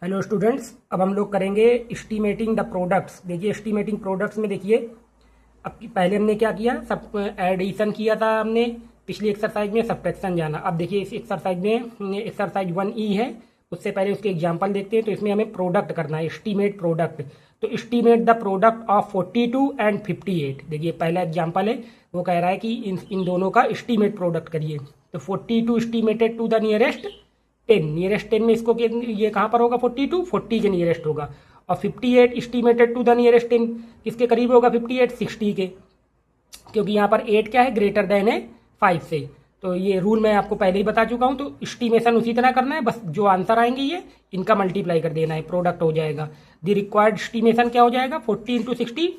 Hello students, अब हम लोग करेंगे एस्टीमेटिंग द प्रोडक्ट्स। देखिए एस्टीमेटिंग प्रोडक्ट्स में देखिए अब पहले हमने क्या किया, सब एडिशन किया था हमने पिछली एक्सरसाइज में, सब्ट्रैक्शन जाना। अब देखिए इस एक्सरसाइज में एक्सरसाइज 1E है, उससे पहले उसके एग्जाम्पल देखते हैं। तो इसमें हमें प्रोडक्ट करना है, एस्टीमेट प्रोडक्ट। तो estimate the product of 42 and 58। देखिए पहला एग्जाम्पल है, वो कह रहा है कि इन दोनों का एस्टीमेट प्रोडक्ट करिए। तो 42 estimated to the nearest 10, nearest 10 में इसको ये कहाँ पर होगा, 42 40 के नियरेस्ट होगा। और 58 एस्टीमेटेड टू द नियरेस्ट 10 किसके करीब होगा, 58 60 के, क्योंकि यहाँ पर 8 क्या है, ग्रेटर देन है 5 से। तो ये रूल मैं आपको पहले ही बता चुका हूँ। तो एस्टीमेशन उसी तरह करना है, बस जो आंसर आएंगे ये इनका मल्टीप्लाई कर देना है, प्रोडक्ट हो जाएगा। द रिक्वायर्ड एस्टीमेशन क्या हो जाएगा, 40 × 60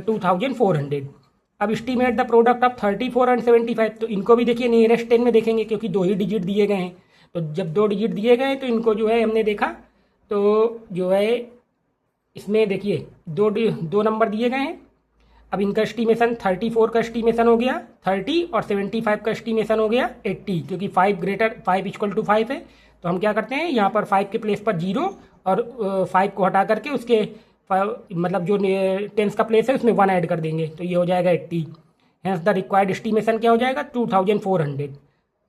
2400। अब estimate the product of 34 and 75। तो इनको भी देखिए नियरेस्ट 10 में देखेंगे, क्योंकि 2 ही डिजिट दिए गए हैं। तो जब 2 डिजिट दिए गए तो इनको जो है हमने देखा, तो जो है इसमें देखिए दो नंबर दिए गए हैं। अब इनका एस्टीमेशन 34 का एस्टीमेशन हो गया 30 और 75 का एस्टीमेशन हो गया 80, क्योंकि 5 = 5 है। तो हम क्या करते हैं, यहाँ पर 5 के प्लेस पर 0 और 5 को हटा करके उसके मतलब जो टेंस का प्लेस है उसमें 1 ऐड कर देंगे, तो ये हो जाएगा 80। हेंस द रिक्वायर्ड एस्टीमेशन क्या हो जाएगा, 2400।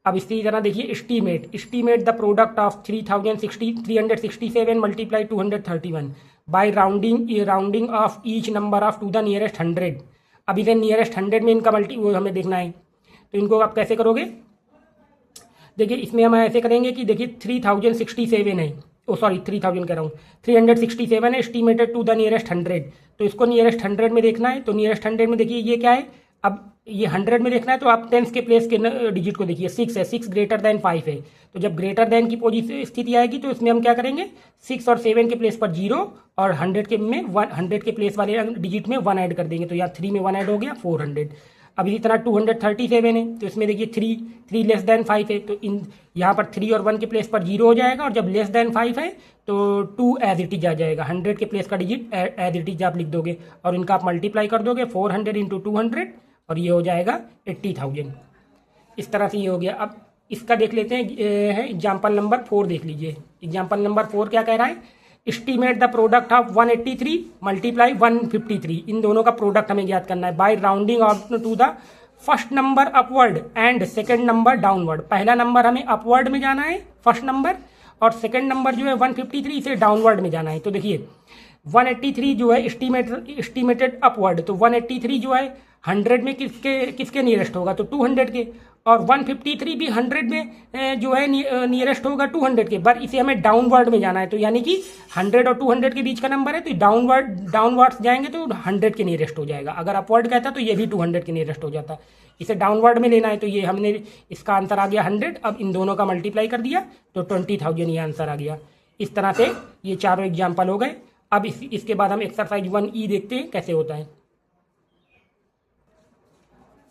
अब इसी तरह देखिए estimate the product of 367 multiply 231 by rounding off each number off to the nearest 100। अब इसे नियरेस्ट 100 में इनका वो हमें देखना है। तो इनको आप कैसे करोगे, देखिए इसमें हम ऐसे करेंगे कि देखिए 3067 है, ओ सॉरी 3000 कह रहा हूँ, 367 है एस्टीमेटेड टू द नियरेस्ट 100। तो इसको नियरेस्ट 100 में देखना है। तो नियरेस्ट 100 में देखिए ये क्या है, अब ये 100 में देखना है तो आप टेंस के प्लेस के डिजिट को देखिए, 6 है, 6 ग्रेटर देन 5 है। तो जब ग्रेटर देन की पोजीशन स्थिति आएगी तो इसमें हम क्या करेंगे, 6 और 7 के प्लेस पर 0 और 100 के प्लेस वाले डिजिट में 1 ऐड कर देंगे। तो यहाँ 3 में 1 ऐड हो गया 400। अब इसी तरह 237 है, तो इसमें देखिए 3 लेस देन 5 है, तो इन यहाँ पर 3 और 1 के प्लेस पर 0 हो जाएगा। और जब लेस देन 5 है तो 2 एज इट इज आ जाएगा, 100 के प्लेस का डिजिट एज इट इज आप लिख दोगे और इनका आप मल्टीप्लाई कर दोगे 400 × 200 और ये हो जाएगा 80,000। इस तरह से ये हो गया। अब इसका देख लेते हैं, है एग्जाम्पल नंबर 4 देख लीजिए। एग्जाम्पल नंबर 4 क्या कह रहा है, estimate the product of 183 multiply 153। इन दोनों का प्रोडक्ट हमें ज्ञात करना है by rounding off to the first number upward and second number downward. पहला नंबर हमें अपवर्ड में जाना है फर्स्ट नंबर, और सेकंड नंबर जो है 153 इसे डाउनवर्ड में जाना है। तो देखिए 183 जो है एस्टीमेटेड अपवर्ड, तो 183 जो है 100 में किसके नियरेस्ट होगा, तो 200 के। और 153 भी 100 में जो है नियरेस्ट होगा 200 के, पर इसे हमें डाउनवर्ड में जाना है। तो यानी कि 100 और 200 के बीच का नंबर है, तो डाउनवर्ड्स जाएंगे तो 100 के नियरेस्ट हो जाएगा। अगर अपवर्ड कहता तो ये भी 200 के नियरेस्ट हो जाता। इसे डाउनवर्ड में लेना है, तो ये हमने इसका आंसर आ गया 100। अब इन दोनों का मल्टीप्लाई कर दिया तो 20,000 ये आंसर आ गया। इस तरह से ये चारों एग्जाम्पल हो गए। अब इसके बाद हम एक्सरसाइज 1E देखते हैं कैसे होता है।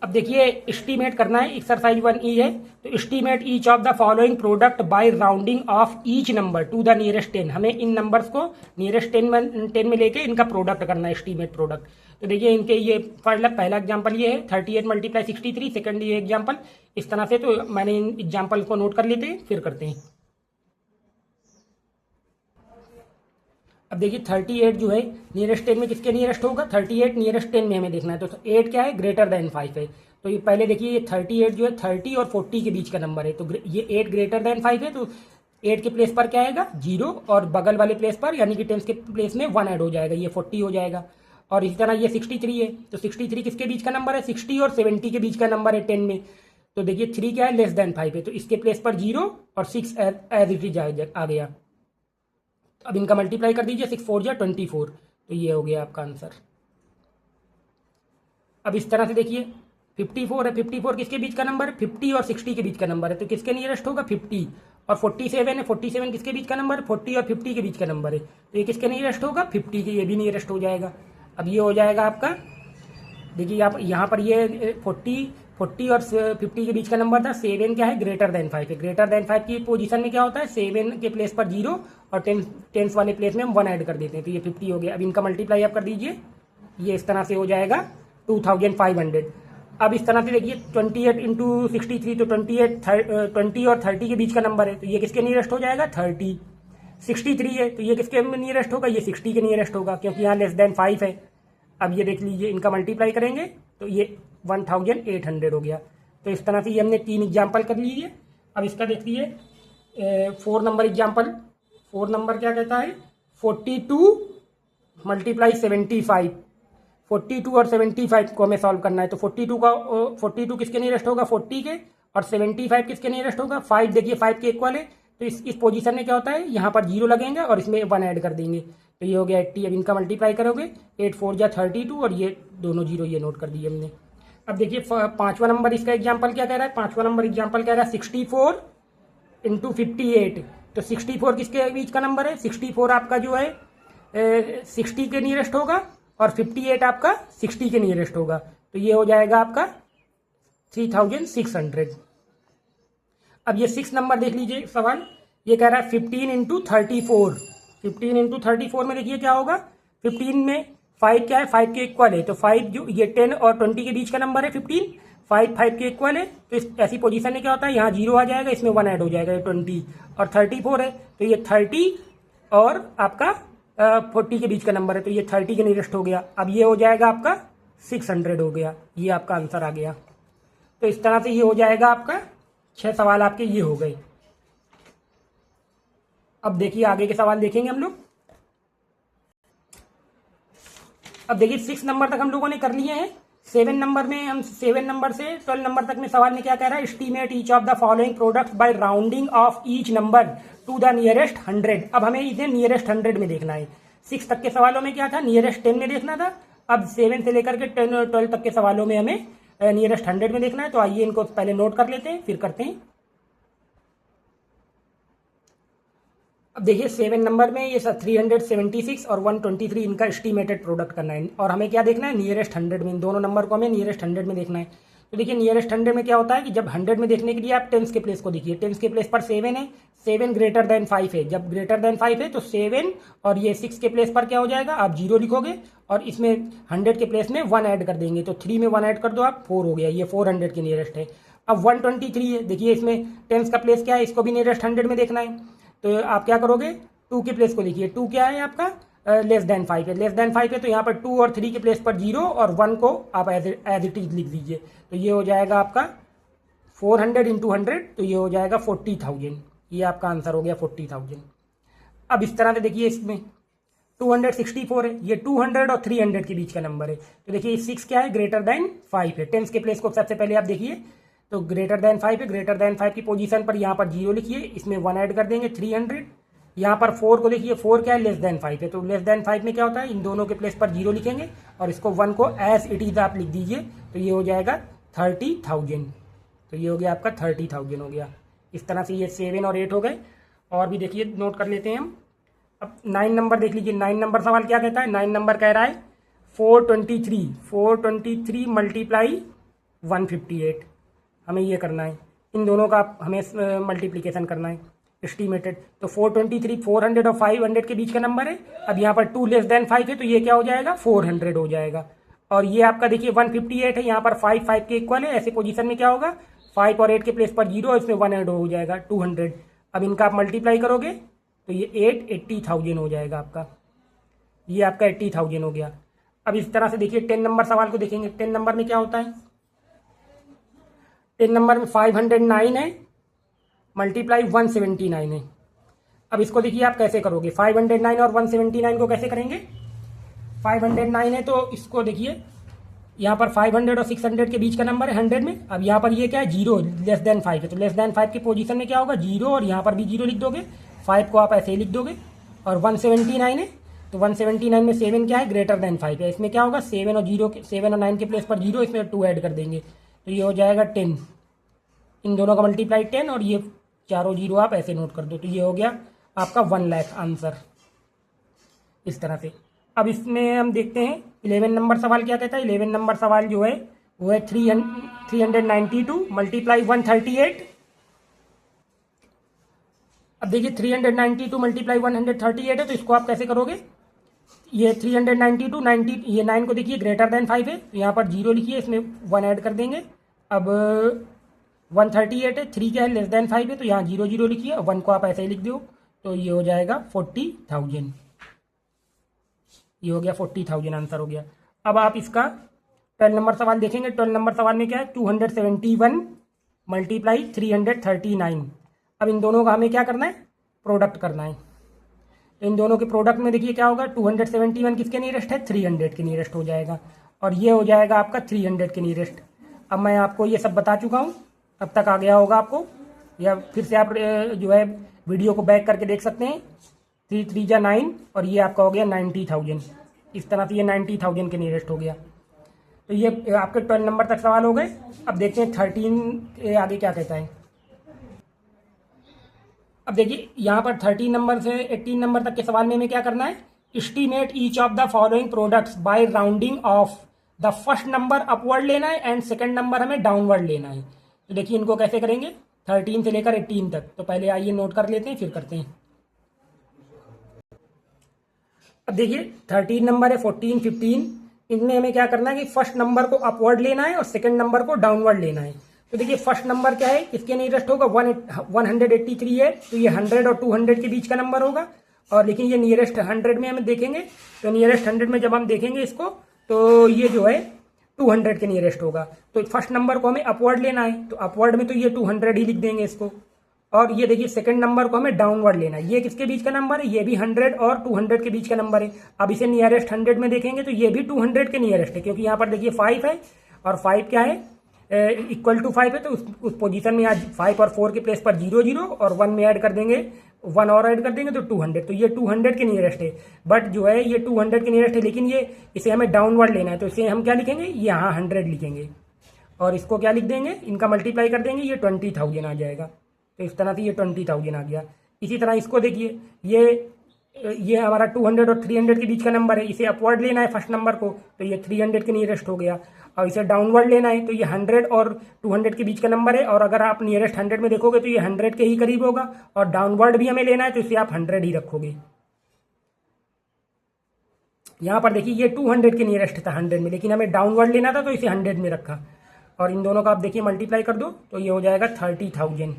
अब देखिए एस्टीमेट करना है, एक्सरसाइज 1E है। तो estimate each of the following product by rounding off each number to the nearest 10। हमें इन नंबर्स को नियरेस्ट 10 में लेके इनका प्रोडक्ट करना है, एस्टीमेट प्रोडक्ट। तो देखिए इनके ये पहला एग्जाम्पल ये है 38 मल्टीप्लाई 63, सेकंड ये एग्जाम्पल। इस तरह से तो मैंने इन एग्जाम्पल को नोट कर लेते हैं, फिर करते हैं। अब देखिए 38 जो है नियरेस्ट 10 में किसके नियरेस्ट होगा, 38 नियरेस्ट 10 में हमें देखना है। तो 8 क्या है, ग्रेटर देन 5 है। तो ये पहले देखिए ये 38 जो है 30 और 40 के बीच का नंबर है। तो ये 8 ग्रेटर देन 5 है, तो 8 के प्लेस पर क्या आएगा 0 और बगल वाले प्लेस पर यानी कि 10 के प्लेस में 1 ऐड हो जाएगा, ये 40 हो जाएगा। और इसी तरह ये 63 है, तो 63 किसके बीच का नंबर है, 60 और 70 के बीच का नंबर है 10 में। तो देखिए 3 क्या है, लेस देन 5 है, तो इसके प्लेस पर 0 और 6 एज इट इज आ गया। अब इनका मल्टीप्लाई कर दीजिए, 6 4 24, तो ये हो गया आपका आंसर। अब इस तरह से देखिए 54 है, 54 किसके बीच का नंबर है, 50 और 60 के बीच का नंबर है, तो किसके नियरेस्ट होगा 50। और 47 है, 47 किसके बीच का नंबर है, 40 और 50 के बीच का नंबर है, तो ये किसके नियरेस्ट होगा 50 के, ये भी नियरेस्ट हो जाएगा। अब ये हो जाएगा आपका, देखिए आप यहाँ पर ये 40 और 50 के बीच का नंबर था। 7 क्या है, ग्रेटर देन 5 है। ग्रेटर देन 5 की पोजीशन में क्या होता है, 7 के प्लेस पर 0 और 10 वाले प्लेस में हम 1 ऐड कर देते हैं, तो ये 50 हो गया। अब इनका मल्टीप्लाई आप कर दीजिए, ये इस तरह से हो जाएगा 2500। अब इस तरह से देखिए 28 × 63, तो 20 और 30 के बीच का नंबर है, तो ये किसके नियरेस्ट हो जाएगा 30। 63 है तो ये किसके नियरेस्ट होगा, ये 60 के नियरेस्ट होगा क्योंकि यहाँ लेस देन 5 है। अब ये देख लीजिए, इनका मल्टीप्लाई करेंगे तो ये 1800 हो गया। तो इस तरह से ये हमने 3 एग्जाम्पल कर लीजिए। अब इसका देख लीजिए 4 नंबर एग्जाम्पल। 4 नंबर क्या कहता है, 42 मल्टीप्लाई 75। 42 और 75 को हमें सॉल्व करना है। तो 42 किसके नियरेस्ट होगा, 40 के, और 75 किसके नियरेस्ट होगा, 5। देखिए 5 के इक्वल है तो इस पोजीशन में क्या होता है, यहाँ पर 0 लगेंगे और इसमें 1 ऐड कर देंगे तो ये हो गया 80। अब इनका मल्टीप्लाई करोगे 8 4 जा 32 और ये दोनों 0 ये नोट कर दिए हमने। अब देखिए 5वां नंबर इसका एग्जाम्पल क्या कह रहा है। 5वां नंबर एग्जाम्पल कह रहा है 64 × 58। तो 64 किसके बीच का नंबर है, 64 आपका जो है 60 के नियरेस्ट होगा और 58 आपका 60 के नियरेस्ट होगा। तो ये हो जाएगा आपका 3600। अब ये 6 नंबर देख लीजिए सवाल, ये कह रहा है 15 × 34। 15 × 34 में देखिए क्या होगा, 15 में 5 क्या है, 5 के इक्वल है। तो 5 जो ये 10 और 20 के बीच का नंबर है 15, 5 के इक्वल है। तो इस ऐसी पोजीशन में क्या होता है, यहाँ 0 आ जाएगा, इसमें 1 ऐड हो जाएगा, ये 20 और 34 है तो ये 30 और आपका 40 के बीच का नंबर है तो ये 30 के नियरेस्ट हो गया। अब ये हो जाएगा आपका 600 हो गया, ये आपका आंसर आ गया। तो इस तरह से ये हो जाएगा आपका 6 सवाल आपके ये हो गए। अब देखिए आगे के सवाल देखेंगे हम लोग। अब देखिए 6 नंबर तक हम लोगों ने कर लिए हैं। 7 नंबर में हम 7 नंबर से 12 नंबर तक में सवाल में क्या कह रहा है, estimate each of the following products by rounding off each number to the nearest 100। अब हमें इसे नियरेस्ट 100 में देखना है। 6 तक के सवालों में क्या था, नियरेस्ट 10 में देखना था। अब 7 से लेकर के 12 तक के सवालों में हमें नियरेस्ट 100 में देखना है। तो आइए इनको पहले नोट कर लेते हैं फिर करते हैं। अब देखिए 7 नंबर में ये 376 और 123 इनका एस्टीमेटेड प्रोडक्ट करना है और हमें क्या देखना है, नियरेस्ट 100 में। इन दोनों नंबर को हमें नियरेस्ट 100 में देखना है। तो देखिए नियरेस्ट 100 में क्या होता है कि जब 100 में देखने के लिए आप टेंस के प्लेस को देखिए, टेंस के प्लेस पर 7 है, 7 ग्रेटर देन 5 है। जब ग्रेटर देन 5 है तो 7 और ये 6 के प्लेस पर क्या हो जाएगा, आप 0 लिखोगे और इसमें 100 के प्लेस में 1 ऐड कर देंगे। तो 3 में 1 ऐड कर दो आप, 4 हो गया, ये 400 के नियरेस्ट है। अब 123 है, देखिए इसमें टेंस का प्लेस क्या है, इसको भी नियरेस्ट 100 में देखना है। तो आप क्या करोगे, 2 के प्लेस को देखिए, 2 क्या है आपका, लेस देन 5 है। लेस देन 5 है तो यहाँ पर 2 और 3 के प्लेस पर 0 और 1 को आप एज इट इज लिख दीजिए। तो ये हो जाएगा आपका 400 × 100 तो ये हो जाएगा 40,000। ये आपका आंसर हो गया 40,000। अब इस तरह से देखिए इसमें 264 है, ये 200 और 300 के बीच का नंबर है। तो देखिए 6 क्या है, ग्रेटर देन 5 है। टेंस के प्लेस को सबसे पहले आप देखिए, तो ग्रेटर देन 5 है, ग्रेटर देन 5 की पोजीशन पर यहाँ पर 0 लिखिए, इसमें 1 ऐड कर देंगे 300। यहाँ पर 4 को देखिए, 4 क्या है, लेस देन 5 है। तो लेस देन 5 में क्या होता है, इन दोनों के प्लेस पर 0 लिखेंगे और इसको 1 को एज इट इज आप लिख दीजिए। तो ये हो जाएगा 30,000। तो ये हो गया आपका 30,000 हो गया। इस तरह से ये 7 और 8 हो गए। और भी देखिए नोट कर लेते हैं हम। अब 9 नंबर देख लीजिए। 9 नंबर सवाल क्या कहता है, 9 नंबर कह रहा है 423 मल्टीप्लाई 158। हमें ये करना है, इन दोनों का हमें मल्टीप्लीकेशन करना है एस्टीमेटेड। तो 423 400 और 500 के बीच का नंबर है। अब यहाँ पर 2 लेस देन 5 है तो ये क्या हो जाएगा, 400 हो जाएगा। और ये आपका देखिए 158 है, यहाँ पर 5 के इक्वल है। ऐसे पोजीशन में क्या होगा, 5 और 8 के प्लेस पर 0 इसमें 1 ऐड हो जाएगा 200। अब इनका आप मल्टीप्लाई करोगे तो ये 80,000 हो जाएगा आपका। ये आपका 80,000 हो गया। अब इस तरह से देखिए 10 नंबर सवाल को देखेंगे। 10 नंबर में क्या होता है, 10 नंबर में 509 है मल्टीप्लाई 179 है। अब इसको देखिए आप कैसे करोगे, 509 और 179 को कैसे करेंगे। 509 है तो इसको देखिए, यहाँ पर 500 और 600 के बीच का नंबर है 100 में। अब यहाँ पर ये क्या है, 0 लेस देन 5 है। तो लेस देन 5 की पोजीशन में क्या होगा, 0 और यहाँ पर भी 0 लिख दोगे, 5 को आप ऐसे ही लिख दोगे। और 179 है तो 179 में 7 क्या है, ग्रेटर देन 5 है। इसमें क्या होगा, 7 और 9 के प्लेस पर 0, इसमें 2 ऐड कर देंगे तो ये हो जाएगा 10। इन दोनों का मल्टीप्लाई 10 और ये चारों 0 आप ऐसे नोट कर दो। तो ये हो गया आपका 1 लाख आंसर इस तरह से। अब इसमें हम देखते हैं 11 नंबर सवाल क्या कहता है। 11 नंबर सवाल जो है वो है 392 मल्टीप्लाई 138। अब देखिए 392 मल्टीप्लाई 138 है तो इसको आप कैसे करोगे, ये 392 90 ये 9 को देखिए ग्रेटर देन 5 है तो यहाँ पर 0 लिखिए, इसमें 1 ऐड कर देंगे। अब 138 है, 3 क्या है, लेस देन 5 है तो यहाँ 0 0 लिखिए, 1 को आप ऐसे ही लिख दो। तो ये हो जाएगा 40,000। ये हो गया 40,000, आंसर हो गया। अब आप इसका 12 नंबर सवाल देखेंगे। 12 नंबर सवाल में क्या है, 271 मल्टीप्लाई 339। अब इन दोनों का हमें क्या करना है, प्रोडक्ट करना है। तो इन दोनों के प्रोडक्ट में देखिए क्या होगा, 271 किसके नियरेस्ट है, 300 के नियरेस्ट हो जाएगा, और ये हो जाएगा आपका 300 के नियरेस्ट। अब मैं आपको ये सब बता चुका हूँ, अब तक आ गया होगा आपको, या फिर से आप जो है वीडियो को बैक करके देख सकते हैं। 3 3 जा 9, और ये आपका हो गया 90,000। इस तरह से ये 90,000 के नियरेस्ट हो गया। तो ये आपके 12 नंबर तक सवाल हो गए। अब देखते हैं 13 आगे क्या कहता है। अब देखिए यहाँ पर 13 नंबर से 18 नंबर तक के सवाल में हमें क्या करना है, estimate each of the following products by rounding off the first number upward लेना है एंड सेकंड नंबर हमें डाउनवर्ड लेना है। तो देखिए इनको कैसे करेंगे, 13 से लेकर 18 तक। तो पहले आइए नोट कर लेते हैं, फिर करते हैं। अब देखिए 13 नंबर है, 14, 15, इनमें हमें क्या करना है कि फर्स्ट नंबर को अपवर्ड लेना है और सेकंड नंबर को डाउनवर्ड लेना है। तो देखिए फर्स्ट नंबर क्या है, किसके नियरेस्ट होगा, 183 है, तो ये 100 और 200 के बीच का नंबर होगा। और लेकिन ये नियरेस्ट 100 में हम देखेंगे, तो नियरेस्ट 100 में जब हम देखेंगे इसको, तो ये जो है 200 के नियरेस्ट होगा। तो फर्स्ट नंबर को हमें अपवर्ड लेना है, तो अपवर्ड में तो ये 200 ही लिख देंगे इसको। और ये देखिए सेकंड नंबर को हमें डाउनवर्ड लेना है, ये किसके बीच का नंबर है, ये भी 100 और 200 के बीच का नंबर है। अब इसे नियरेस्ट 100 में देखेंगे तो ये भी 200 के नियरेस्ट है, क्योंकि यहाँ पर देखिए 5 है, और 5 क्या है, इक्वल टू 5 है, तो उस पोजीशन में आज 5 और 4 के प्लेस पर 0 0 और 1 में ऐड कर देंगे, 1 और ऐड कर देंगे तो 200। तो ये 200 के नियरेस्ट है, बट जो है ये 200 के नियरेस्ट है, लेकिन ये इसे हमें डाउनवर्ड लेना है, तो इसे हम क्या लिखेंगे, यहाँ 100 लिखेंगे, और इसको क्या लिख देंगे, इनका मल्टीप्लाई कर देंगे, ये 20,000 आ जाएगा। तो इस तरह से ये 20,000 आ गया। इसी तरह इसको देखिए, ये हमारा 200 और 300 के बीच का नंबर है, इसे अपवर्ड लेना है फर्स्ट नंबर को, तो ये 300 के नियरेस्ट हो गया। और इसे डाउनवर्ड लेना है, तो ये 100 और 200 के बीच का नंबर है, और अगर आप नियरेस्ट 100 में देखोगे तो ये 100 के ही करीब होगा, और डाउनवर्ड भी हमें लेना है, तो इसे आप 100 ही रखोगे। यहाँ पर देखिए ये 200 के नियरेस्ट था 100 में, लेकिन हमें डाउनवर्ड लेना था, तो इसे 100 में रखा, और इन दोनों का आप देखिए मल्टीप्लाई कर दो, तो ये हो जाएगा 30,000।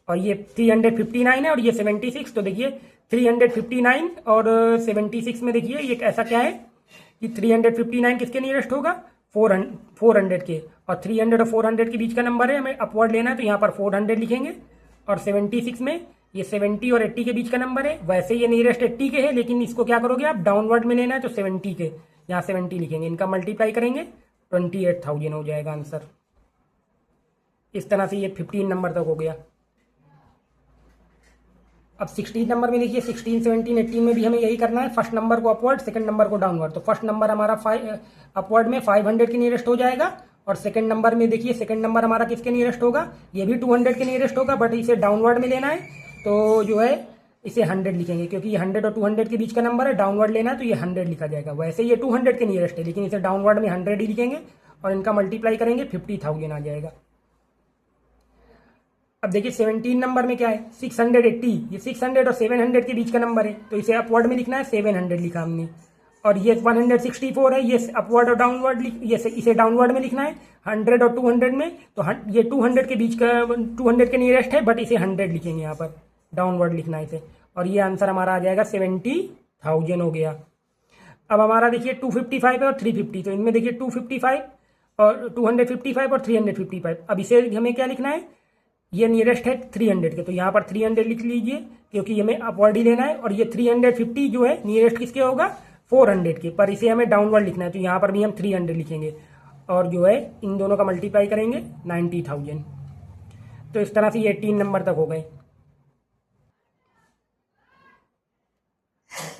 और ये 359 है, और ये 76। तो देखिए 359 और 76 में देखिए ये ऐसा क्या है कि 359 किसके नियरेस्ट होगा, 400 के, और 300 और 400 के बीच का नंबर है, हमें अपवर्ड लेना है, तो यहाँ पर 400 लिखेंगे। और 76 में ये 70 और 80 के बीच का नंबर है, वैसे ये नियरेस्ट 80 के है, लेकिन इसको क्या करोगे आप, डाउनवर्ड में लेना है, तो 70 के, यहाँ 70 लिखेंगे, इनका मल्टीप्लाई करेंगे, 28,000 हो जाएगा आंसर। इस तरह से ये 15 नंबर तक हो गया। अब 16 नंबर में देखिए 16, 17, 18 में भी हमें यही करना है, फर्स्ट नंबर को अपवर्ड, सेकंड नंबर को डाउनवर्ड। तो फर्स्ट नंबर हमारा अपवर्ड में 500 के नियरेस्ट हो जाएगा, और सेकंड नंबर में देखिए सेकंड नंबर हमारा किसके नियरेस्ट होगा, ये भी 200 के नियरेस्ट होगा, बट इसे डाउनवर्ड में लेना है, तो जो है इसे 100 लिखेंगे, क्योंकि ये 100 और 200 के बीच का नंबर है, डाउनवर्ड लेना है, तो ये 100 लिखा जाएगा। वैसे ये 200 के नियरेस्ट है, लेकिन इसे डाउनवर्ड में 100 ही लिखेंगे, और इनका मल्टीप्लाई करेंगे, 50,000 आ जाएगा। अब देखिए 17 नंबर में क्या है, 680, ये 600 और 700 के बीच का नंबर है, तो इसे अपवर्ड में लिखना है, 700 लिखा हमने। और ये 164 है, ये अपवर्ड और डाउनवर्ड इसे डाउनवर्ड में लिखना है, 100 और 200 में, तो ये 200 के बीच का 200 के नियरेस्ट है, बट इसे 100 लिखेंगे, यहाँ पर डाउनवर्ड लिखना है इसे, और ये आंसर हमारा आ जाएगा 70,000 हो गया। अब हमारा देखिए 255 है और 350, तो इनमें देखिए 255 और 255 और 355। अब इसे हमें क्या लिखना है, ये नियरेस्ट है 300 के, तो यहाँ पर 300 लिख लीजिए, क्योंकि हमें अपवर्ड ही लेना है। और ये 350 जो है नियरेस्ट किसके होगा, 400 के, पर इसे हमें डाउनवर्ड लिखना है, तो यहाँ पर भी हम 300 लिखेंगे, और जो है इन दोनों का मल्टीप्लाई करेंगे, 90,000। तो इस तरह से ये 18 नंबर तक हो गए।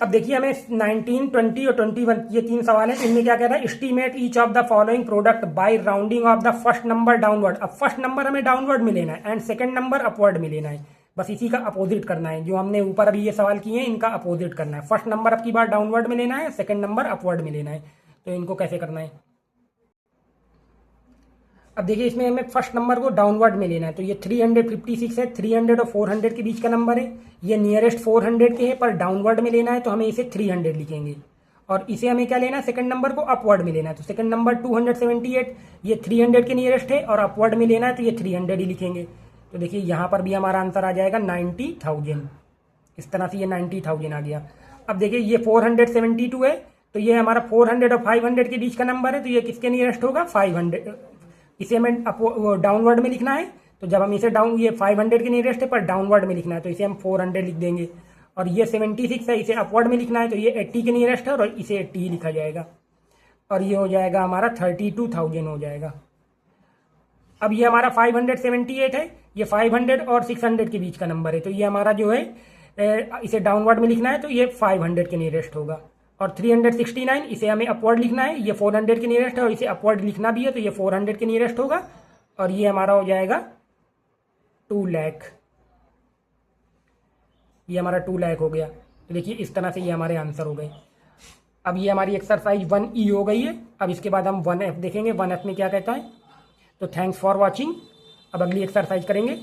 अब देखिए हमें 19, 20 और 21 ये 3 सवाल है, तो इनमें क्या कह रहा है, estimate each of the following product by rounding off the first number downward. अब फर्स्ट नंबर हमें डाउनवर्ड में लेना है, एंड सेकंड नंबर अपवर्ड में लेना है, बस इसी का अपोजिट करना है। जो हमने ऊपर अभी ये सवाल किए हैं, इनका अपोजिट करना है। फर्स्ट नंबर अब की बार डाउनवर्ड में लेना है, सेकंड नंबर अपवर्ड में लेना है। तो इनको कैसे करना है, अब देखिए इसमें हमें फर्स्ट नंबर को डाउनवर्ड में लेना है, तो ये 356 है, 300 और 400 के बीच का नंबर है, ये नियरेस्ट 400 के है, पर डाउनवर्ड में लेना है, तो हमें इसे 300 लिखेंगे। और इसे हमें क्या लेना है, सेकंड नंबर को अपवर्ड में लेना है, तो सेकंड नंबर 278, ये 300 के नियरेस्ट है, और अपवर्ड में लेना है, तो ये 300 ही लिखेंगे। तो देखिए यहाँ पर भी हमारा आंसर आ जाएगा 90,000। इस तरह से ये 90,000 आ गया। अब देखिए ये 472 है, तो ये हमारा 400 और 500 के बीच का नंबर है, तो ये किसके नियरेस्ट होगा? 500। इसे हमें डाउनवर्ड में लिखना है, तो जब हम इसे ये 500 के नियरेस्ट है पर डाउनवर्ड में लिखना है, तो इसे हम 400 लिख देंगे। और ये 76 है, इसे अपवर्ड में लिखना है, तो ये 80 के नियरेस्ट है और इसे 80 ही लिखा जाएगा। और ये हो जाएगा हमारा 32,000 हो जाएगा। अब ये हमारा 578 है, ये 500 और 600 के बीच का नंबर है, तो ये हमारा जो है इसे डाउनवर्ड में लिखना है, तो ये 500 के नियरेस्ट होगा। और 369 इसे हमें अपवर्ड लिखना है, ये 400 के नियरेस्ट है और इसे अपवर्ड लिखना भी है, तो ये 400 के नियरेस्ट होगा। और ये हमारा हो जाएगा 2 लाख। ये हमारा 2 लाख हो गया। तो देखिए इस तरह से ये हमारे आंसर हो गए। अब ये हमारी एक्सरसाइज 1E हो गई है। अब इसके बाद हम 1F देखेंगे, 1F में क्या कहता है। तो थैंक्स फॉर वॉचिंग। अब अगली एक्सरसाइज करेंगे।